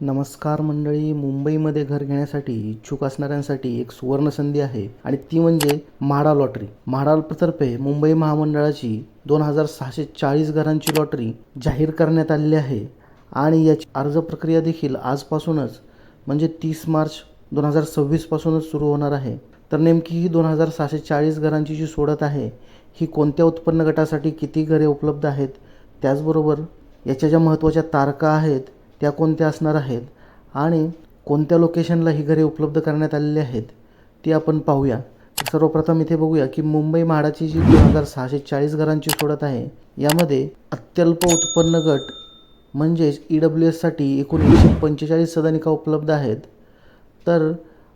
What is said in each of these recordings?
नमस्कार मंडळी. मुंबईमध्ये घर घेण्यासाठी इच्छुक असणाऱ्यांसाठी एक सुवर्ण संधी आहे आणि ती म्हणजे म्हाडा लॉटरी. म्हाडातर्फे मुंबई महामंडळाची 2640 घरांची लॉटरी जाहीर करण्यात आलेली आहे आणि याची अर्ज प्रक्रिया देखील आजपासूनच म्हणजे 30 मार्च 2026 पासूनच सुरू होणार आहे. तर नेमकी ही 2640 घरांची जी सोडत आहे ही कोणत्या उत्पन्न गटासाठी किती घरे उपलब्ध आहेत, त्याचबरोबर याच्या ज्या महत्त्वाच्या तारखा आहेत त्या कोणत्या असणार आहेत आणि कोणत्या लोकेशनला ही घरे उपलब्ध करण्यात आलेली आहेत ती आपण पाहूया. सर्वप्रथम इथे बघूया की मुंबई म्हाडाची जी 2640 घरांची सोडत आहे यामध्ये अत्यल्प उत्पन्न गट म्हणजेच EWSसाठी एकूण 145 सदनिका उपलब्ध आहेत. तर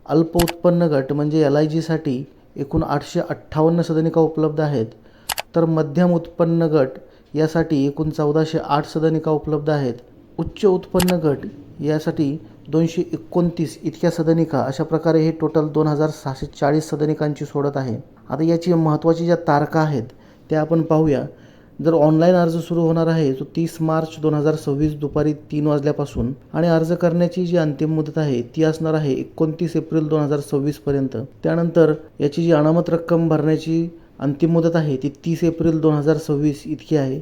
अल्प उत्पन्न गट म्हणजे LIGसाठी एकूण 858 सदनिका उपलब्ध आहेत. तर मध्यम उत्पन्न गट यासाठी एकूण 1408 सदनिका उपलब्ध आहेत. उच्च उत्पन्न गट यासाठी 229 इतक्या सदनिका, अशा प्रकारे हे टोटल 2640 सदनिकांची सोडत आहे. आता याची महत्त्वाची ज्या तारखा आहेत त्या आपण पाहूया. जर ऑनलाईन अर्ज सुरू होणार आहे तो 30 मार्च 2026 दुपारी 3 वाजल्यापासून आणि अर्ज करण्याची जी अंतिम मुदत आहे ती असणार आहे 29 एप्रिल 2026 पर्यंत. त्यानंतर याची जी अनामत रक्कम भरण्याची अंतिम मुदत आहे ती 30 एप्रिल 2026 इतकी आहे.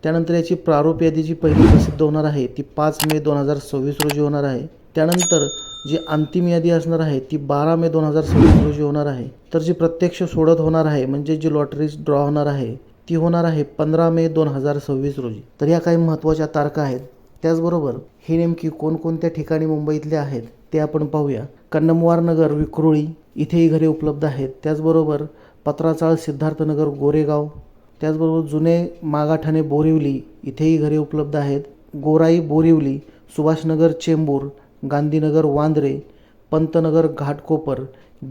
त्यानंतर याची प्रारूप यादी जी पहिली प्रसिद्ध होणार आहे ती 5 मे 2026 रोजी होणार आहे. त्यानंतर जी अंतिम यादी असणार आहे ती 12 मे 2026 रोजी होणार आहे. तर जी प्रत्यक्ष सोडत होणार आहे म्हणजे जी लॉटरी ड्रॉ होणार आहे ती होणार आहे 15 मे 2026 रोजी. तर या काही महत्त्वाच्या तारखा आहेत. त्याचबरोबर हे नेमकी कोणकोणत्या ठिकाणी मुंबईतले आहेत ते आपण पाहूया. कन्नमवार नगर विक्रोळी इथेही घरे उपलब्ध आहेत. त्याचबरोबर पत्राचाळ सिद्धार्थनगर गोरेगाव, त्याचबरोबर जुने मागाठाणे बोरिवली इथेही घरे उपलब्ध आहेत. गोराई बोरिवली, सुभाषनगर चेंबूर, गांधीनगर वांद्रे, पंतनगर घाटकोपर,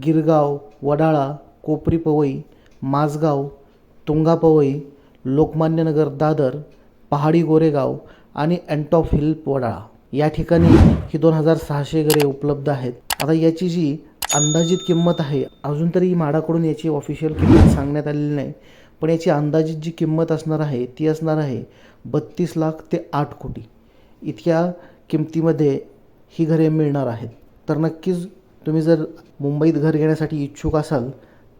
गिरगाव वडाळा, कोपरी पवई, माझगाव, तुंगा पवई, लोकमान्यनगर दादर, पहाडी गोरेगाव आणि अँटॉप हिल वडाळा या ठिकाणी ही 2600 घरे उपलब्ध आहेत. आता याची जी अंदाजित किंमत आहे, अजून तरी म्हाडाकडून याची ऑफिशियल किंमत सांगण्यात आलेली नाही, पण याची अंदाजित जी किंमत असणार आहे ती असणार आहे 32 लाख ते 8 कोटी इतक्या किमतीमध्ये ही घरे मिळणार आहेत. तर नक्कीच तुम्ही जर मुंबईत घर घेण्यासाठी इच्छुक असाल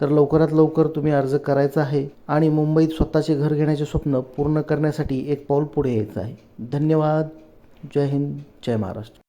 तर लवकरात लवकर तुम्ही अर्ज करायचा आहे आणि मुंबईत स्वतःचे घर घेण्याचे स्वप्न पूर्ण करण्यासाठी एक पाऊल पुढे यायचं आहे. धन्यवाद. जय हिंद, जय महाराष्ट्र.